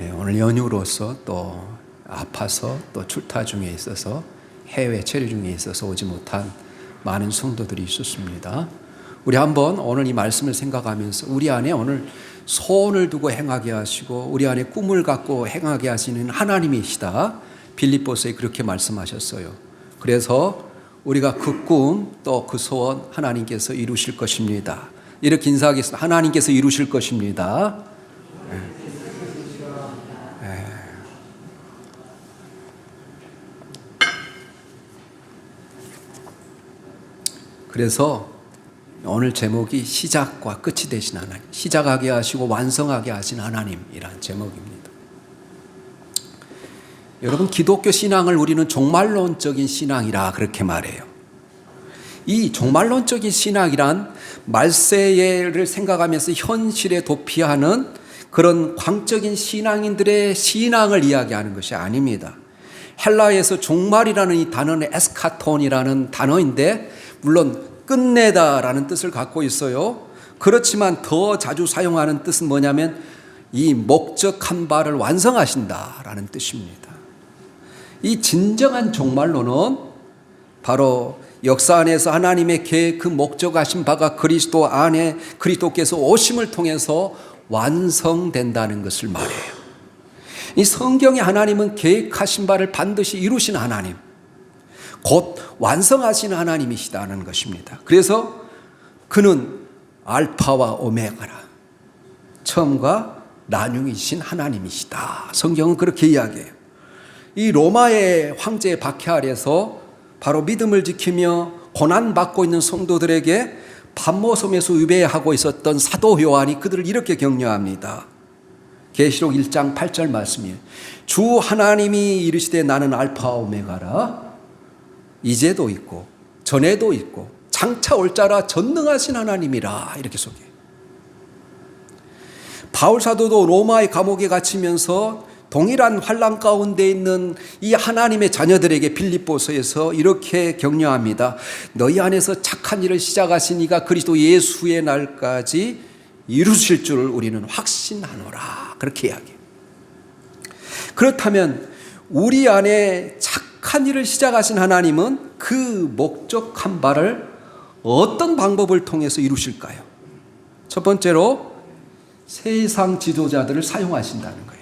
오늘 연휴로서 또 아파서 또 출타 중에 있어서 해외 체류 중에 있어서 오지 못한 많은 성도들이 있었습니다. 우리 한번 오늘 이 말씀을 생각하면서 우리 안에 오늘 소원을 두고 행하게 하시고 우리 안에 꿈을 갖고 행하게 하시는 하나님이시다. 빌립보서에 그렇게 말씀하셨어요. 그래서 우리가 그 꿈 또 그 소원 하나님께서 이루실 것입니다. 이렇게 인사하겠습니다. 하나님께서 이루실 것입니다. 그래서 오늘 제목이 시작과 끝이 되신 하나님, 시작하게 하시고 완성하게 하신 하나님이라는 제목입니다. 여러분, 기독교 신앙을 우리는 종말론적인 신앙이라 그렇게 말해요. 이 종말론적인 신앙이란 말세를 생각하면서 현실에 도피하는 그런 광적인 신앙인들의 신앙을 이야기하는 것이 아닙니다. 헬라에서 종말이라는 이 단어는 에스카톤이라는 단어인데 물론 끝내다라는 뜻을 갖고 있어요. 그렇지만 더 자주 사용하는 뜻은 뭐냐면 이 목적한 바를 완성하신다라는 뜻입니다. 이 진정한 종말론은 바로 역사 안에서 하나님의 계획 그 목적하신 바가 그리스도 안에 그리스도께서 오심을 통해서 완성된다는 것을 말해요. 이 성경의 하나님은 계획하신 바를 반드시 이루신 하나님, 곧 완성하시는 하나님이시다는 것입니다. 그래서 그는 알파와 오메가라, 처음과 나중이신 하나님이시다. 성경은 그렇게 이야기해요. 이 로마의 황제의 박해 아래서 바로 믿음을 지키며 고난받고 있는 성도들에게 밤모섬에서 위배하고 있었던 사도 요한이 그들을 이렇게 격려합니다. 계시록 1장 8절 말씀이에요. 주 하나님이 이르시되 나는 알파와 오메가라, 이제도 있고 전에도 있고 장차 올 자라 전능하신 하나님이라, 이렇게 소개해요. 바울 사도도 로마의 감옥에 갇히면서 동일한 환난 가운데 있는 이 하나님의 자녀들에게 빌립보서에서 이렇게 격려합니다. 너희 안에서 착한 일을 시작하신 이가 그리스도 예수의 날까지 이루실 줄을 우리는 확신하노라, 그렇게 이야기해요. 그렇다면 우리 안에 착한 일을 시작하신 하나님은 그 목적한 바를 어떤 방법을 통해서 이루실까요? 첫 번째로 세상 지도자들을 사용하신다는 거예요.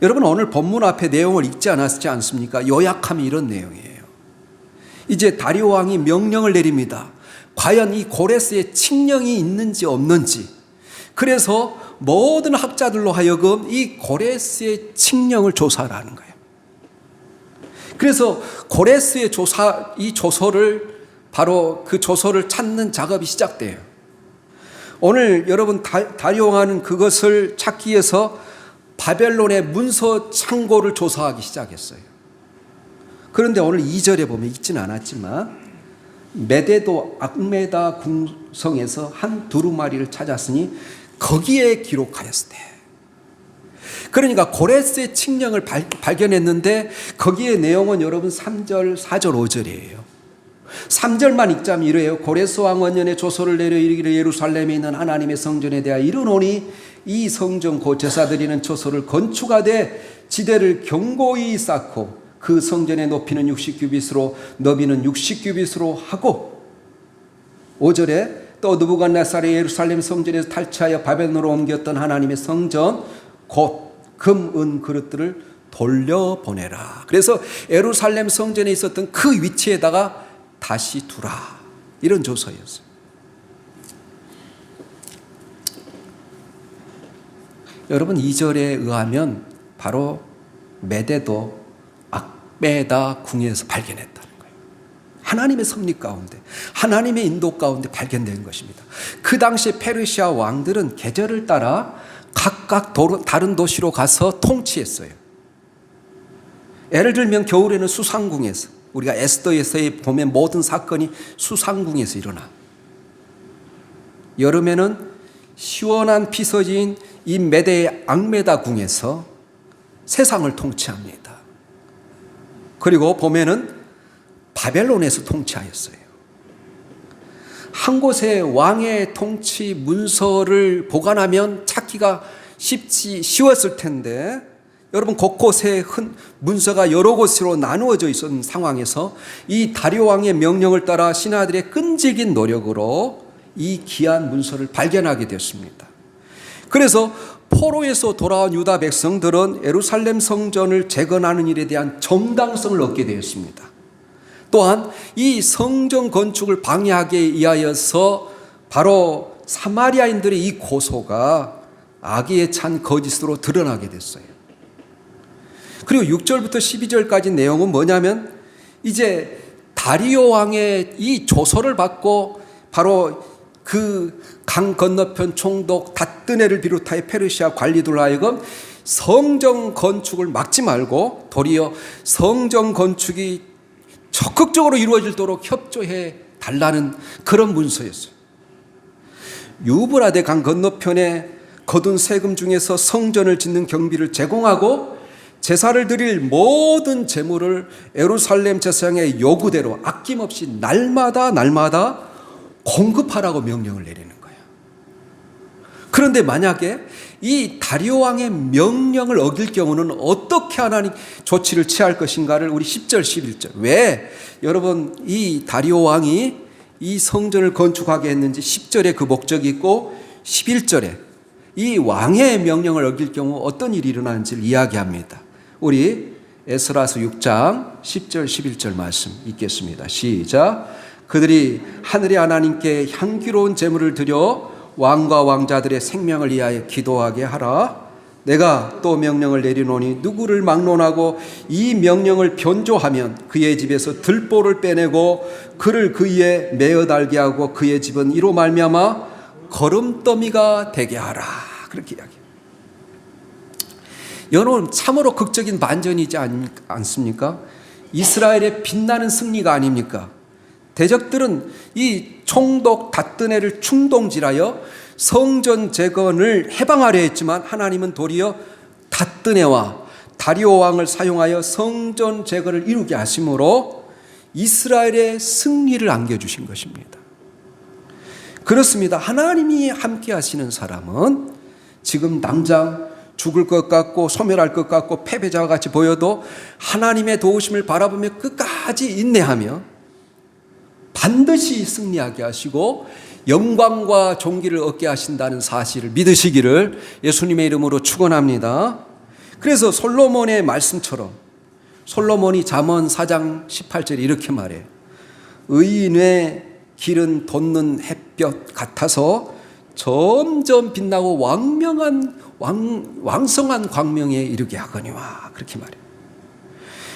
여러분, 오늘 본문 앞에 내용을 읽지 않았지 않습니까? 요약하면 이런 내용이에요. 이제 다리오 왕이 명령을 내립니다. 과연 이 고레스에 칙령이 있는지 없는지. 그래서 모든 학자들로 하여금 이 고레스의 칙령을 조사하라는 거예요. 그래서 고레스의 이 조서를 바로 그 조서를 찾는 작업이 시작돼요. 오늘 여러분 다리오 왕은 그것을 찾기 위해서 바벨론의 문서 창고를 조사하기 시작했어요. 그런데 오늘 2절에 보면 읽지는 않았지만 메데도 악메다 궁성에서 한 두루마리를 찾았으니 거기에 기록하였으되, 그러니까 고레스의 칙령을 발견했는데 거기에 내용은 여러분 3절, 4절, 5절이에요. 3절만 읽자면 이래요. 고레스 왕 원년에 조서를 내려 이르기를 예루살렘에 있는 하나님의 성전에 대하여 이르노니 이 성전 곧 제사 드리는 처소를 건축하되 지대를 견고히 쌓고 그 성전의 높이는 60규빗으로 너비는 60규빗으로 하고, 5절에 또 느부갓네살이 예루살렘 성전에서 탈취하여 바벨론으로 옮겼던 하나님의 성전 곧 금, 은 그릇들을 돌려보내라. 그래서 예루살렘 성전에 있었던 그 위치에다가 다시 두라, 이런 조서였어요. 여러분, 2절에 의하면 바로 메데도 악메다 궁에서 발견했다는 거예요. 하나님의 섭리 가운데, 하나님의 인도 가운데 발견된 것입니다. 그 당시 페르시아 왕들은 계절을 따라 각각 다른 도시로 가서 통치했어요. 예를 들면 겨울에는 수상궁에서, 우리가 에스더에서 보면 모든 사건이 수상궁에서 일어나. 여름에는 시원한 피서지인 이 메대의 악메다 궁에서 세상을 통치합니다. 그리고 봄에는 바벨론에서 통치하였어요. 한 곳에 왕의 통치 문서를 보관하면 찾기가 쉬웠을 텐데 여러분 곳곳에 문서가 여러 곳으로 나누어져 있었던 상황에서 이 다리오 왕의 명령을 따라 신하들의 끈질긴 노력으로 이 귀한 문서를 발견하게 됐습니다. 그래서 포로에서 돌아온 유다 백성들은 예루살렘 성전을 재건하는 일에 대한 정당성을 얻게 되었습니다. 또한 이 성전 건축을 방해하기 위하여서 바로 사마리아인들의 이 고소가 악의에 찬 거짓으로 드러나게 됐어요. 그리고 6절부터 12절까지 내용은 뭐냐면 이제 다리오 왕의 이 조서를 받고 바로 그 강 건너편 총독 다뜨네를 비롯하여 페르시아 관리들로 하여금 성전 건축을 막지 말고 도리어 성전 건축이 적극적으로 이루어지도록 협조해 달라는 그런 문서였어요. 유브라데 강 건너편에 거둔 세금 중에서 성전을 짓는 경비를 제공하고 제사를 드릴 모든 제물을 예루살렘 제사장의 요구대로 아낌없이 날마다 공급하라고 명령을 내리는 거예요. 그런데 만약에 이 다리오 왕의 명령을 어길 경우는 어떻게 하나님 조치를 취할 것인가를 우리 10절 11절 왜 여러분 이 다리오 왕이 이 성전을 건축하게 했는지 10절에 그 목적이 있고 11절에 이 왕의 명령을 어길 경우 어떤 일이 일어나는지를 이야기합니다. 우리 에스라서 6장 10절 11절 말씀 읽겠습니다. 시작. 그들이 하늘의 하나님께 향기로운 제물을 드려 왕과 왕자들의 생명을 위하여 기도하게 하라. 내가 또 명령을 내리노니 누구를 막론하고 이 명령을 변조하면 그의 집에서 들보를 빼내고 그를 그 위에 매어 달게 하고 그의 집은 이로 말미암아 거름더미가 되게 하라. 그렇게 이야기해요. 여러분 참으로 극적인 반전이지 않습니까? 이스라엘의 빛나는 승리가 아닙니까? 대적들은 이 총독 다뜨네를 충동질하여 성전 재건을 해방하려 했지만 하나님은 도리어 다뜨네와 다리오 왕을 사용하여 성전 재건을 이루게 하심으로 이스라엘의 승리를 안겨주신 것입니다. 그렇습니다. 하나님이 함께 하시는 사람은 지금 당장 죽을 것 같고 소멸할 것 같고 패배자와 같이 보여도 하나님의 도우심을 바라보며 끝까지 인내하며 반드시 승리하게 하시고 영광과 존귀를 얻게 하신다는 사실을 믿으시기를 예수님의 이름으로 축원합니다. 그래서 솔로몬의 말씀처럼 솔로몬이 잠언 4장 18절에 이렇게 말해요. 의인의 길은 돋는 햇볕 같아서 점점 빛나고 왕성한 광명에 이르게 하거니와 그렇게 말해요.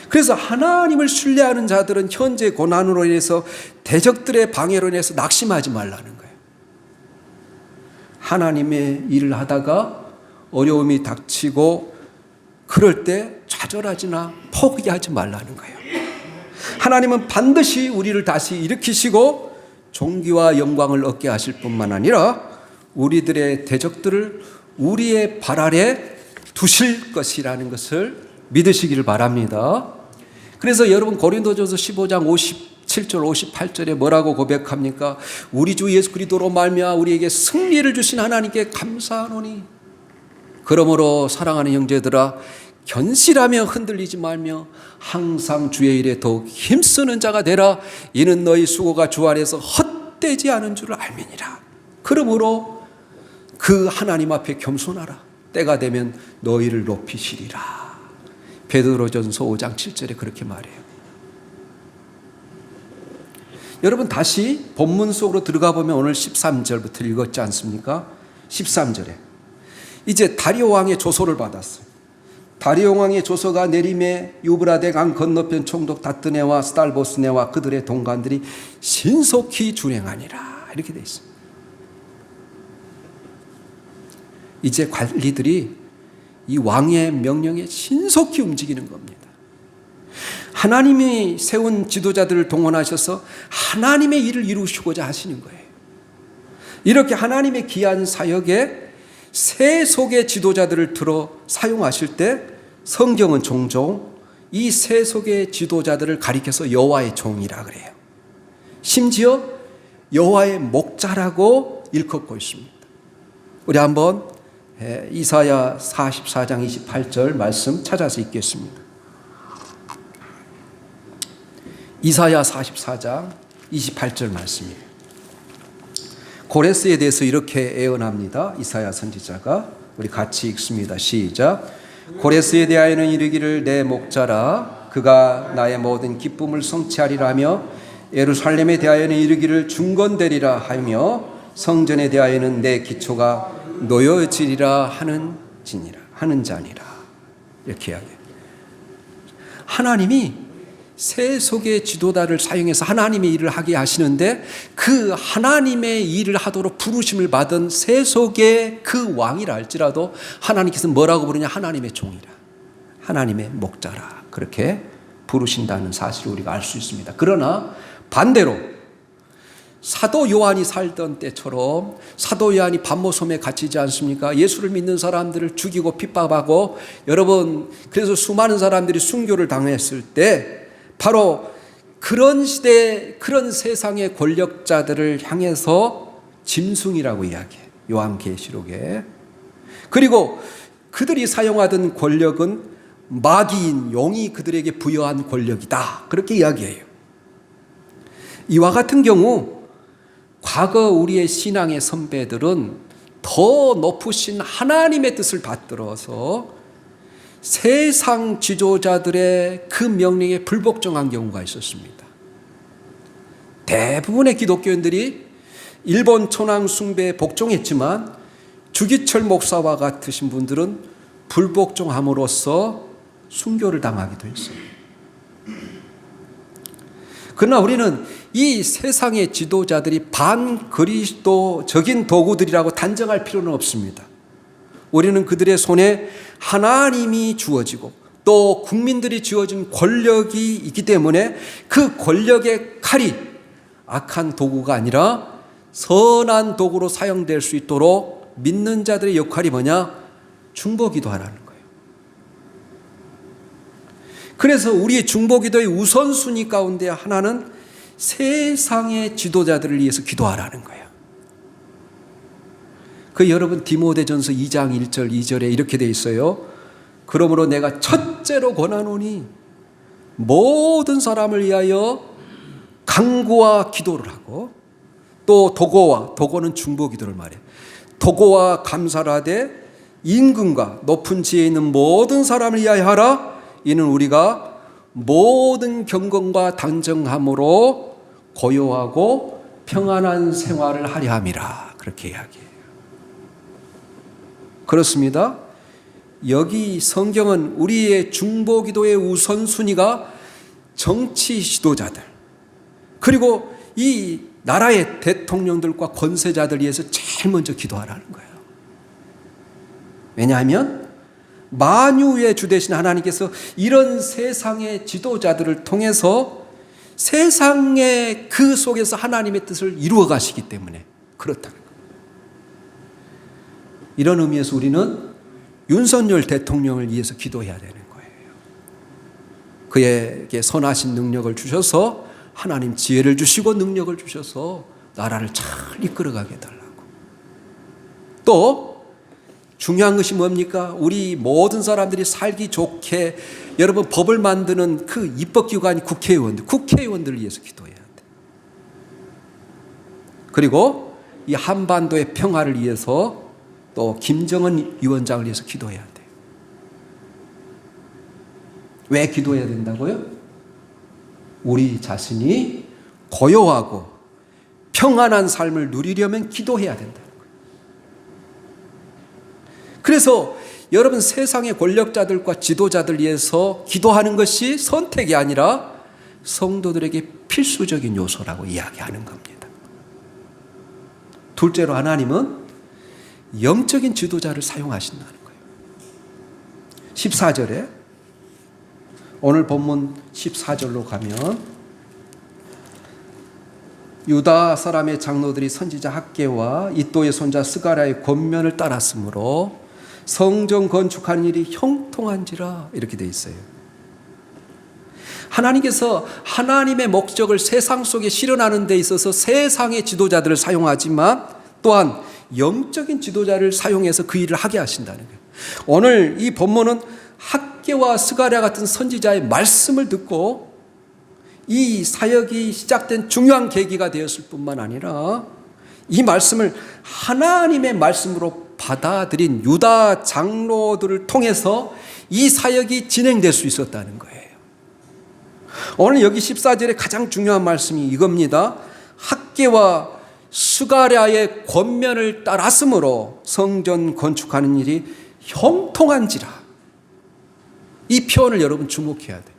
그래서 하나님을 신뢰하는 자들은 현재 고난으로 인해서 대적들의 방해로 인해서 낙심하지 말라는 거예요. 하나님의 일을 하다가 어려움이 닥치고 그럴 때 좌절하지나 포기하지 말라는 거예요. 하나님은 반드시 우리를 다시 일으키시고 존귀와 영광을 얻게 하실 뿐만 아니라 우리들의 대적들을 우리의 발 아래 두실 것이라는 것을 믿으시기를 바랍니다. 그래서 여러분 고린도전서 15장 57절 58절에 뭐라고 고백합니까? 우리 주 예수 그리스도로 말미암아 우리에게 승리를 주신 하나님께 감사하노니 그러므로 사랑하는 형제들아 견실하며 흔들리지 말며 항상 주의 일에 더욱 힘쓰는 자가 되라. 이는 너희 수고가 주 안에서 헛되지 않은 줄을 알미니라. 그러므로 그 하나님 앞에 겸손하라. 때가 되면 너희를 높이시리라. 베드로전서 5장 7절에 그렇게 말해요. 여러분 다시 본문 속으로 들어가 보면 오늘 13절부터 읽었지 않습니까? 13절에 이제 다리오 왕의 조서를 받았어요. 다리오 왕의 조서가 내림에 유브라데 강 건너편 총독 다뜨네와 스달보스네와 그들의 동관들이 신속히 준행하니라 이렇게 돼 있습니다. 이제 관리들이 이 왕의 명령에 신속히 움직이는 겁니다. 하나님이 세운 지도자들을 동원하셔서 하나님의 일을 이루시고자 하시는 거예요. 이렇게 하나님의 귀한 사역에 세속의 지도자들을 들어 사용하실 때 성경은 종종 이 세속의 지도자들을 가리켜서 여호와의 종이라 그래요. 심지어 여호와의 목자라고 일컫고 있습니다. 우리 한번 이사야 44장 28절 말씀 찾아서 읽겠습니다. 이사야 44장 28절 말씀이에요. 고레스에 대해서 이렇게 애언합니다. 이사야 선지자가. 우리 같이 읽습니다. 시작. 고레스에 대하여는 이르기를 내 목자라 그가 나의 모든 기쁨을 성취하리라며 예루살렘에 대하여는 이르기를 중건되리라 하며 성전에 대하여는 내 기초가 놓여지리라 하는 자니라. 이렇게 이야기해요. 하나님이 세속의 지도자를 사용해서 하나님의 일을 하게 하시는데 그 하나님의 일을 하도록 부르심을 받은 세속의 그 왕이라 할지라도 하나님께서 뭐라고 부르냐? 하나님의 종이라, 하나님의 목자라, 그렇게 부르신다는 사실을 우리가 알 수 있습니다. 그러나 반대로 사도 요한이 살던 때처럼 사도 요한이 반모섬에 갇히지 않습니까? 예수를 믿는 사람들을 죽이고 핍박하고, 여러분, 그래서 수많은 사람들이 순교를 당했을 때 바로 그런 시대, 그런 세상의 권력자들을 향해서 짐승이라고 이야기해요. 요한계시록에. 그리고 그들이 사용하던 권력은 마귀인 용이 그들에게 부여한 권력이다, 그렇게 이야기해요. 이와 같은 경우 과거 우리의 신앙의 선배들은 더 높으신 하나님의 뜻을 받들어서 세상 지도자들의 그 명령에 불복종한 경우가 있었습니다. 대부분의 기독교인들이 일본 천황 숭배에 복종했지만 주기철 목사와 같으신 분들은 불복종함으로써 순교를 당하기도 했어요. 그러나 우리는 이 세상의 지도자들이 반그리스도적인 도구들이라고 단정할 필요는 없습니다. 우리는 그들의 손에 하나님이 주어지고 또 국민들이 주어진 권력이 있기 때문에 그 권력의 칼이 악한 도구가 아니라 선한 도구로 사용될 수 있도록 믿는 자들의 역할이 뭐냐? 중보기도하라는 거예요. 그래서 우리의 중보기도의 우선순위 가운데 하나는 세상의 지도자들을 위해서 기도하라는 거예요. 그 여러분 디모데전서 2장 1절 2절에 이렇게 돼 있어요. 그러므로 내가 첫째로 권하노니 모든 사람을 위하여 간구와 기도를 하고 또 도고는 중보기도를 말해. 도고와 감사를 하되 임금과 높은 지혜에 있는 모든 사람을 위하여 하라. 이는 우리가 모든 경건과 단정함으로 고요하고 평안한 생활을 하려 함이라. 그렇게 이야기해요. 그렇습니다. 여기 성경은 우리의 중보기도의 우선순위가 정치 지도자들 그리고 이 나라의 대통령들과 권세자들 위해서 제일 먼저 기도하라는 거예요. 왜냐하면 만유의 주 되신 하나님께서 이런 세상의 지도자들을 통해서 세상의 그 속에서 하나님의 뜻을 이루어 가시기 때문에 그렇다는 거예요. 이런 의미에서 우리는 윤석열 대통령을 위해서 기도해야 되는 거예요. 그에게 선하신 능력을 주셔서 하나님 지혜를 주시고 능력을 주셔서 나라를 잘 이끌어가게 해달라고. 또 중요한 것이 뭡니까? 우리 모든 사람들이 살기 좋게 여러분 법을 만드는 그 입법기관이 국회의원들을 위해서 기도해야 돼. 그리고 이 한반도의 평화를 위해서 또 김정은 위원장을 위해서 기도해야 돼. 왜 기도해야 된다고요? 우리 자신이 고요하고 평안한 삶을 누리려면 기도해야 된다는 거예요. 그래서 여러분 세상의 권력자들과 지도자들 위해서 기도하는 것이 선택이 아니라 성도들에게 필수적인 요소라고 이야기하는 겁니다. 둘째로 하나님은 영적인 지도자를 사용하신다는 거예요. 14절에 오늘 본문 14절로 가면 유다 사람의 장로들이 선지자 학개와 이도의 손자 스가랴의 권면을 따랐으므로 성전 건축하는 일이 형통한지라 이렇게 돼 있어요. 하나님께서 하나님의 목적을 세상 속에 실현하는 데 있어서 세상의 지도자들을 사용하지만 또한 영적인 지도자를 사용해서 그 일을 하게 하신다는 거예요. 오늘 이 본문은 학개와 스가랴 같은 선지자의 말씀을 듣고 이 사역이 시작된 중요한 계기가 되었을 뿐만 아니라 이 말씀을 하나님의 말씀으로 받아들인 유다 장로들을 통해서 이 사역이 진행될 수 있었다는 거예요. 오늘 여기 14절에 가장 중요한 말씀이 이겁니다. 학개와 스가랴의 권면을 따랐으므로 성전 건축하는 일이 형통한지라. 이 표현을 여러분 주목해야 돼요.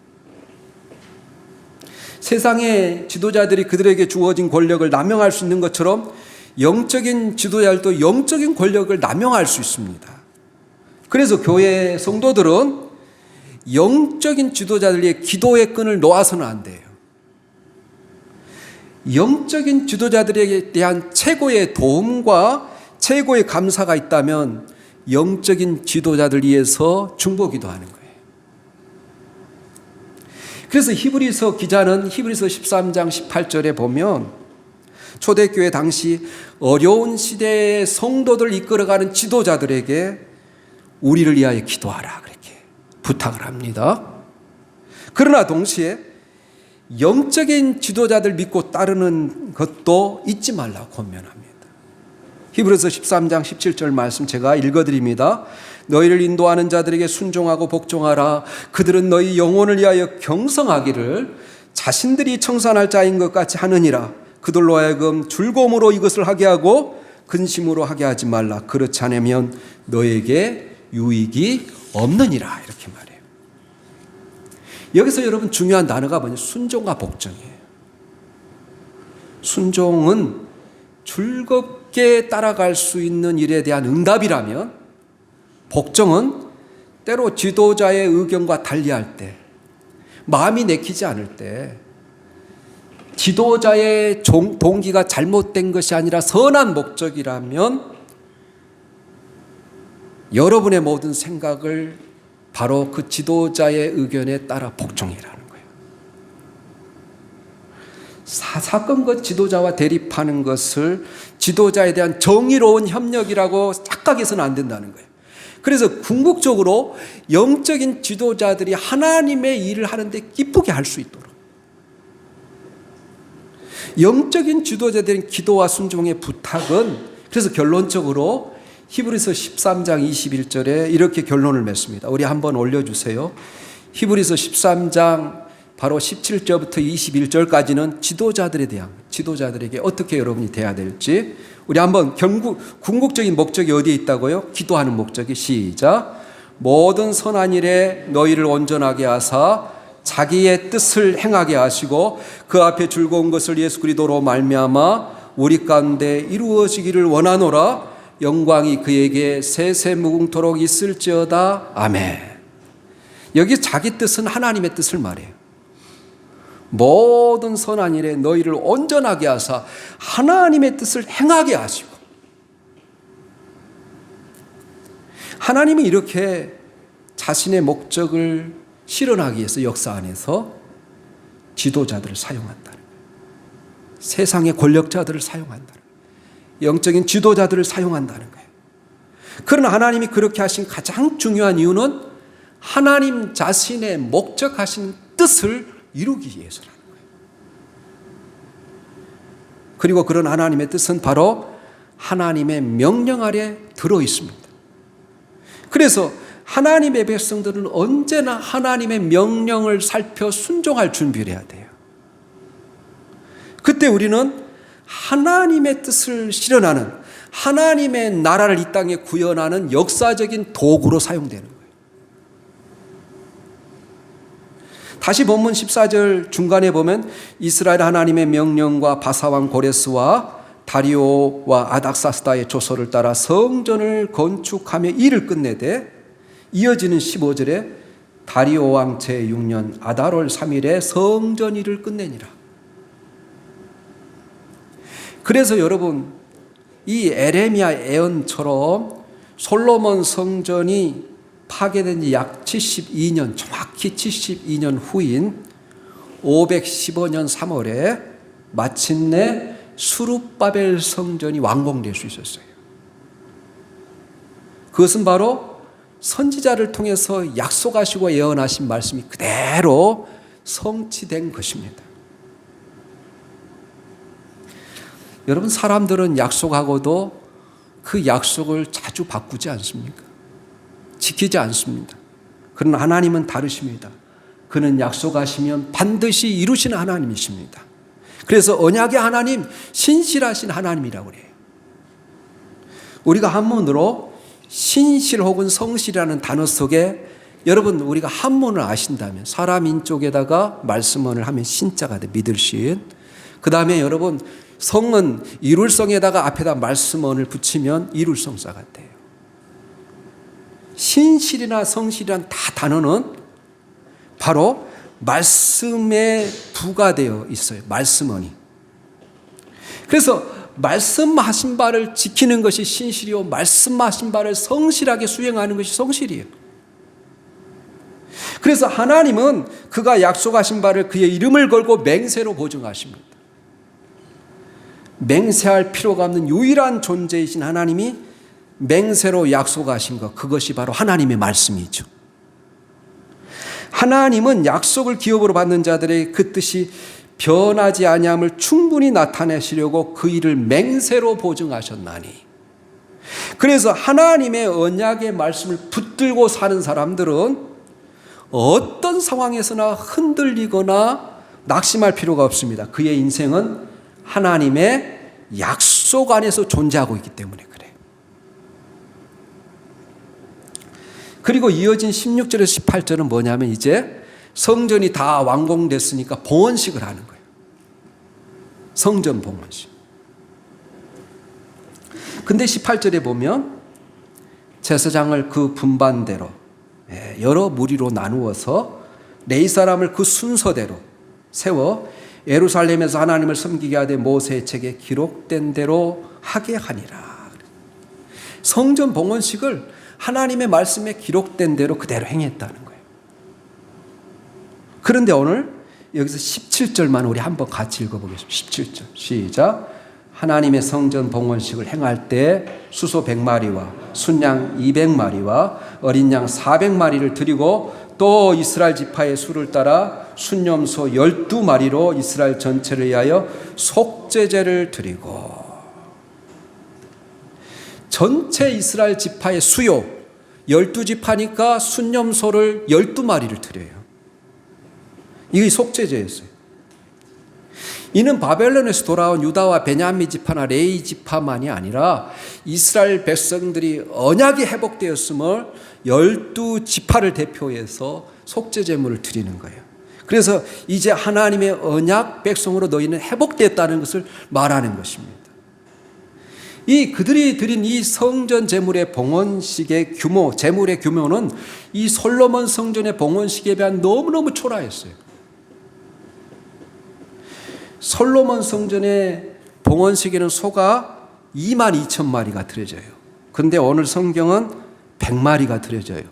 세상의 지도자들이 그들에게 주어진 권력을 남용할 수 있는 것처럼 영적인 지도자들도 영적인 권력을 남용할 수 있습니다. 그래서 교회 성도들은 영적인 지도자들의 기도의 끈을 놓아서는 안 돼요. 영적인 지도자들에 대한 최고의 도움과 최고의 감사가 있다면 영적인 지도자들 위해서 중보기도 하는 거예요. 그래서 히브리서 기자는 히브리서 13장 18절에 보면 초대교회 당시 어려운 시대의 성도들을 이끌어가는 지도자들에게 우리를 위하여 기도하라 그렇게 부탁을 합니다. 그러나 동시에 영적인 지도자들 믿고 따르는 것도 잊지 말라고 권면합니다. 히브리서 13장 17절 말씀 제가 읽어드립니다. 너희를 인도하는 자들에게 순종하고 복종하라. 그들은 너희 영혼을 위하여 경성하기를 자신들이 청산할 자인 것 같이 하느니라. 그들로 하여금 즐거움으로 이것을 하게 하고 근심으로 하게 하지 말라. 그렇지 않으면 너에게 유익이 없느니라. 이렇게 말해요. 여기서 여러분 중요한 단어가 뭐냐? 순종과 복종이에요. 순종은 즐겁게 따라갈 수 있는 일에 대한 응답이라면, 복종은 때로 지도자의 의견과 달리할 때, 마음이 내키지 않을 때, 지도자의 동기가 잘못된 것이 아니라 선한 목적이라면 여러분의 모든 생각을 바로 그 지도자의 의견에 따라 복종이라는 거예요. 사건과 지도자와 대립하는 것을 지도자에 대한 정의로운 협력이라고 착각해서는 안 된다는 거예요. 그래서 궁극적으로 영적인 지도자들이 하나님의 일을 하는데 기쁘게 할 수 있도록 영적인 지도자들의 기도와 순종의 부탁은, 그래서 결론적으로 히브리서 13장 21절에 이렇게 결론을 맺습니다. 우리 한번 올려주세요. 히브리서 13장 바로 17절부터 21절까지는 지도자들에 대한, 지도자들에게 어떻게 여러분이 돼야 될지, 우리 한번 궁극적인 목적이 어디에 있다고요? 기도하는 목적이, 시작. 모든 선한 일에 너희를 온전하게 하사 자기의 뜻을 행하게 하시고 그 앞에 즐거운 것을 예수 그리스도로 말미암아 우리 가운데 이루어지기를 원하노라. 영광이 그에게 세세무궁토록 있을지어다. 아멘. 여기 자기 뜻은 하나님의 뜻을 말해요. 모든 선한 일에 너희를 온전하게 하사 하나님의 뜻을 행하게 하시고, 하나님이 이렇게 자신의 목적을 실현하기 위해서 역사 안에서 지도자들을 사용한다는 거예요. 세상의 권력자들을 사용한다는 거예요. 영적인 지도자들을 사용한다는 거예요. 그러나 하나님이 그렇게 하신 가장 중요한 이유는 하나님 자신의 목적하신 뜻을 이루기 위해서라는 거예요. 그리고 그런 하나님의 뜻은 바로 하나님의 명령 아래 들어 있습니다. 그래서 하나님의 백성들은 언제나 하나님의 명령을 살펴 순종할 준비를 해야 돼요. 그때 우리는 하나님의 뜻을 실현하는, 하나님의 나라를 이 땅에 구현하는 역사적인 도구로 사용되는 거예요. 다시 본문 14절 중간에 보면 이스라엘 하나님의 명령과 바사왕 고레스와 다리오와 아닥사스다의 조서를 따라 성전을 건축하며 일을 끝내되, 이어지는 15절에 다리오 왕 제6년 아달월 3일에 성전 일을 끝내니라. 그래서 여러분, 이 에레미야 예언처럼 솔로몬 성전이 파괴된 지 약 72년, 정확히 72년 후인 515년 3월에 마침내 수룹바벨 성전이 완공될 수 있었어요. 그것은 바로 선지자를 통해서 약속하시고 예언하신 말씀이 그대로 성취된 것입니다. 여러분, 사람들은 약속하고도 그 약속을 자주 바꾸지 않습니까? 지키지 않습니다. 그러나 하나님은 다르십니다. 그는 약속하시면 반드시 이루시는 하나님이십니다. 그래서 언약의 하나님, 신실하신 하나님이라고 그래요. 우리가 한문으로 신실 혹은 성실이라는 단어 속에 여러분, 우리가 한문을 아신다면 사람인 쪽에다가 말씀원을 하면 신자가 돼, 믿을 신. 그 다음에 여러분, 성은 이룰성에다가 앞에다 말씀원을 붙이면 이룰성자가 돼요. 신실이나 성실이란 다 단어는 바로 말씀에 부과되어 있어요. 말씀원이. 그래서 말씀하신 바를 지키는 것이 신실이요, 말씀하신 바를 성실하게 수행하는 것이 성실이에요. 그래서 하나님은 그가 약속하신 바를 그의 이름을 걸고 맹세로 보증하십니다. 맹세할 필요가 없는 유일한 존재이신 하나님이 맹세로 약속하신 것, 그것이 바로 하나님의 말씀이죠. 하나님은 약속을 기업으로 받는 자들의 그 뜻이 변하지 아니함을 충분히 나타내시려고 그 일을 맹세로 보증하셨나니. 그래서 하나님의 언약의 말씀을 붙들고 사는 사람들은 어떤 상황에서나 흔들리거나 낙심할 필요가 없습니다. 그의 인생은 하나님의 약속 안에서 존재하고 있기 때문에 그래요. 그리고 이어진 16절에서 18절은 뭐냐면 이제 성전이 다 완공됐으니까 봉헌식을 하는 거예요. 성전 봉헌식. 근데 18절에 보면 제사장을 그 분반대로 여러 무리로 나누어서 레위 사람을 그 순서대로 세워 예루살렘에서 하나님을 섬기게 하되 모세의 책에 기록된 대로 하게 하니라. 성전 봉헌식을 하나님의 말씀에 기록된 대로 그대로 행했다는 거예요. 그런데 오늘 여기서 17절만 우리 한번 같이 읽어보겠습니다. 17절 시작. 하나님의 성전 봉헌식을 행할 때 수소 100마리와 순양 200마리와 어린 양 400마리를 드리고 또 이스라엘 지파의 수를 따라 순염소 12마리로 이스라엘 전체를 위하여 속죄제를 드리고. 전체 이스라엘 지파의 수요 12지파니까 순염소를 12마리를 드려요. 이게 속죄제였어요. 이는 바벨론에서 돌아온 유다와 베냐민 지파나 레위 지파만이 아니라 이스라엘 백성들이 언약이 회복되었음을 12지파를 대표해서 속죄제물을 드리는 거예요. 그래서 이제 하나님의 언약 백성으로 너희는 회복됐다는 것을 말하는 것입니다. 이 그들이 드린 이 성전 제물의 봉헌식의 규모, 제물의 규모는 이 솔로몬 성전의 봉헌식에 비해 너무너무 초라했어요. 솔로몬 성전의 봉헌식에는 소가 22,000마리가 드려져요. 그런데 오늘 성경은 100마리가 드려져요.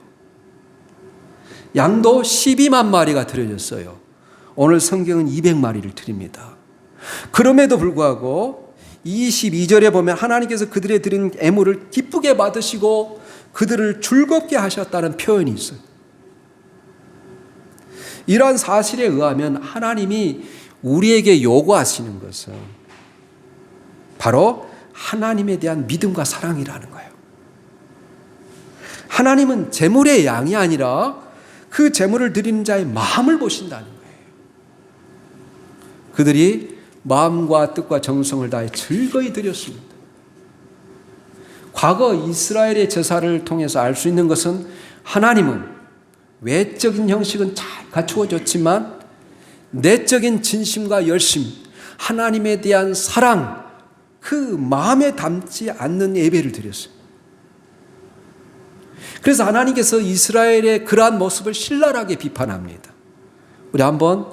양도 12만 마리가 드려졌어요. 오늘 성경은 200마리를 드립니다. 그럼에도 불구하고 22절에 보면 하나님께서 그들의 드린 애물을 기쁘게 받으시고 그들을 즐겁게 하셨다는 표현이 있어요. 이러한 사실에 의하면 하나님이 우리에게 요구하시는 것은 바로 하나님에 대한 믿음과 사랑이라는 거예요. 하나님은 제물의 양이 아니라 그 제물을 드리는 자의 마음을 보신다는 거예요. 그들이 마음과 뜻과 정성을 다해 즐거이 드렸습니다. 과거 이스라엘의 제사를 통해서 알 수 있는 것은 하나님은 외적인 형식은 잘 갖추어졌지만 내적인 진심과 열심, 하나님에 대한 사랑, 그 마음에 담지 않는 예배를 드렸어요. 그래서 하나님께서 이스라엘의 그러한 모습을 신랄하게 비판합니다. 우리 한번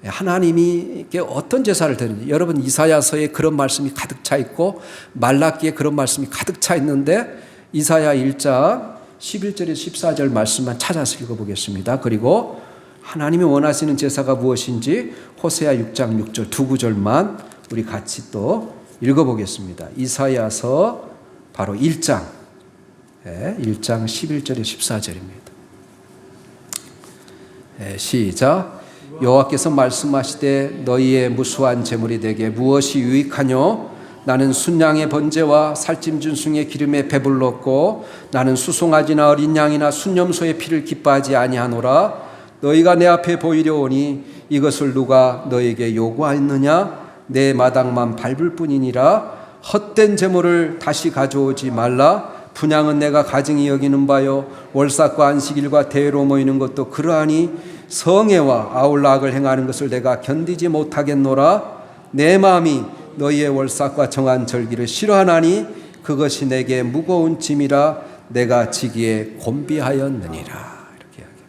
하나님께 어떤 제사를 드리는지, 여러분 이사야서에 그런 말씀이 가득 차 있고 말라기에 그런 말씀이 가득 차 있는데 이사야 1장 11절에서 14절 말씀만 찾아서 읽어보겠습니다. 그리고 하나님이 원하시는 제사가 무엇인지 호세아 6장 6절 두 구절만 우리 같이 또 읽어보겠습니다. 이사야서 바로 1장 1장 11절에 14절입니다. 시작. 여호와께서 말씀하시되 너희의 무수한 재물이 내게 무엇이 유익하뇨? 나는 순양의 번제와 살찜 준승의 기름에 배불렀고 나는 수송아지나 어린 양이나 순염소의 피를 기뻐하지 아니하노라. 너희가 내 앞에 보이려 오니 이것을 누가 너에게 요구하였느냐? 내 마당만 밟을 뿐이니라. 헛된 재물을 다시 가져오지 말라. 분향은 내가 가증히 여기는 바요 월삭과 안식일과 대회로 모이는 것도 그러하니 성애와 아울락을 행하는 것을 내가 견디지 못하겠노라. 내 마음이 너희의 월삭과 정한 절기를 싫어하나니 그것이 내게 무거운 짐이라 내가 지기에 곤비하였느니라. 이렇게 이야기합니다.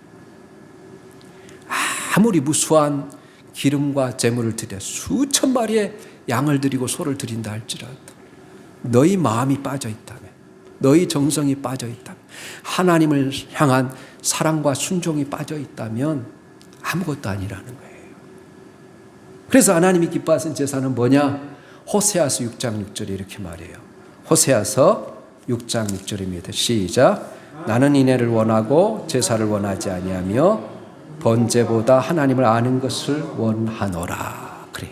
아무리 무수한 기름과 제물을 드려 수천 마리의 양을 드리고 소를 드린다 할지라도 너희 마음이 빠져 있다면, 너희 정성이 빠져 있다면, 하나님을 향한 사랑과 순종이 빠져 있다면 아무것도 아니라는 거예요. 그래서 하나님이 기뻐하신 제사는 뭐냐? 호세아서 6장 6절에 이렇게 말해요. 호세아서 6장 6절입니다. 시작. 나는 인애를 원하고 제사를 원하지 아니하며 번제보다 하나님을 아는 것을 원하노라. 그래요.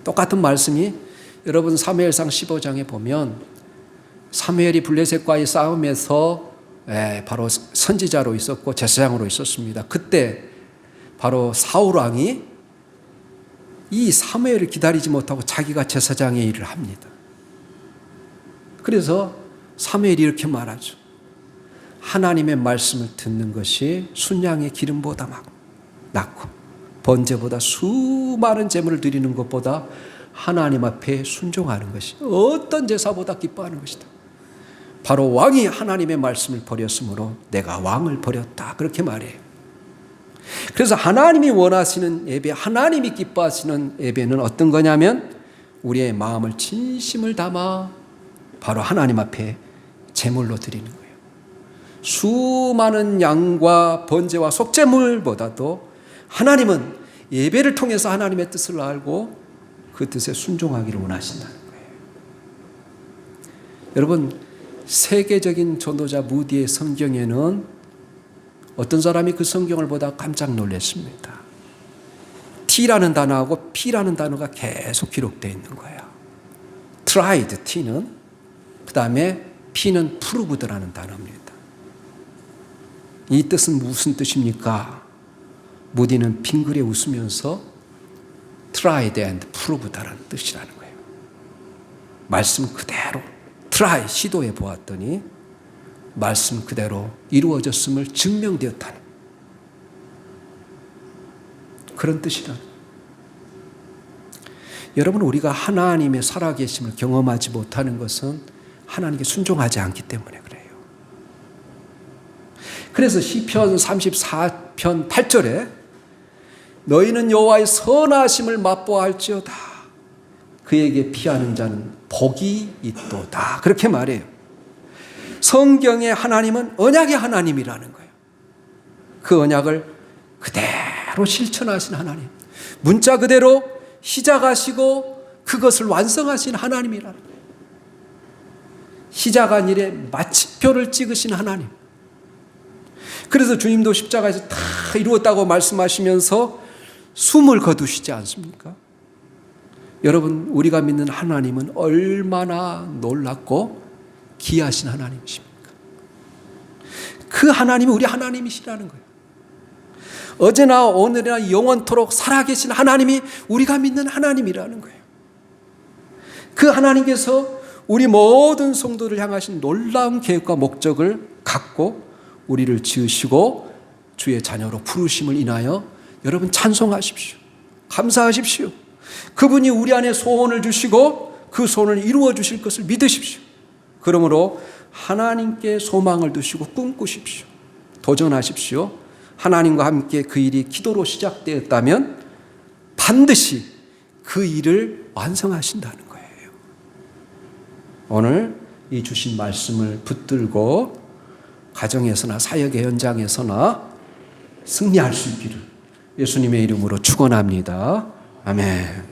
똑같은 말씀이 여러분 사무엘상 15장에 보면 사무엘이 블레셋과의 싸움에서 바로 선지자로 있었고 제사장으로 있었습니다. 그때 바로 사울 왕이 이 사무엘을 기다리지 못하고 자기가 제사장의 일을 합니다. 그래서 사무엘이 이렇게 말하죠. 하나님의 말씀을 듣는 것이 순양의 기름보다 낫고 번제보다 수많은 제물을 드리는 것보다 하나님 앞에 순종하는 것이 어떤 제사보다 기뻐하는 것이다. 바로 왕이 하나님의 말씀을 버렸으므로 내가 왕을 버렸다. 그렇게 말해요. 그래서 하나님이 원하시는 예배, 하나님이 기뻐하시는 예배는 어떤 거냐면 우리의 마음을 진심을 담아 바로 하나님 앞에 제물로 드리는 거예요. 수많은 양과 번제와 속제물보다도 하나님은 예배를 통해서 하나님의 뜻을 알고 그 뜻에 순종하기를 원하신다는 거예요. 여러분, 세계적인 전도자 무디의 성경에는 어떤 사람이 그 성경을 보다 깜짝 놀랐습니다. T라는 단어하고 P라는 단어가 계속 기록되어 있는 거예요. tried, T는, 그 다음에 P는 proved라는 단어입니다. 이 뜻은 무슨 뜻입니까? 무디는 빙그레 웃으면서 tried and proved라는 뜻이라는 거예요. 말씀 그대로 try, 시도해 보았더니 말씀 그대로 이루어졌음을 증명되었다는 그런 뜻이다. 여러분, 우리가 하나님의 살아계심을 경험하지 못하는 것은 하나님께 순종하지 않기 때문에 그래요. 그래서 시편 34편 8절에 너희는 여호와의 선하심을 맛보아할지어다 그에게 피하는 자는 복이 있도다. 그렇게 말해요. 성경의 하나님은 언약의 하나님이라는 거예요. 그 언약을 그대로 실천하신 하나님, 문자 그대로 시작하시고 그것을 완성하신 하나님이라는 거예요. 시작한 일에 마침표를 찍으신 하나님. 그래서 주님도 십자가에서 다 이루었다고 말씀하시면서 숨을 거두시지 않습니까? 여러분, 우리가 믿는 하나님은 얼마나 놀랍고 귀하신 하나님이십니까? 그 하나님이 우리 하나님이시라는 거예요. 어제나 오늘이나 영원토록 살아계신 하나님이 우리가 믿는 하나님이라는 거예요. 그 하나님께서 우리 모든 성도를 향하신 놀라운 계획과 목적을 갖고 우리를 지으시고 주의 자녀로 부르심을 인하여 여러분 찬송하십시오. 감사하십시오. 그분이 우리 안에 소원을 주시고 그 소원을 이루어 주실 것을 믿으십시오. 그러므로 하나님께 소망을 두시고 꿈꾸십시오. 도전하십시오. 하나님과 함께 그 일이 기도로 시작되었다면 반드시 그 일을 완성하신다는 거예요. 오늘 이 주신 말씀을 붙들고 가정에서나 사역의 현장에서나 승리할 수 있기를 예수님의 이름으로 축원합니다. 아멘.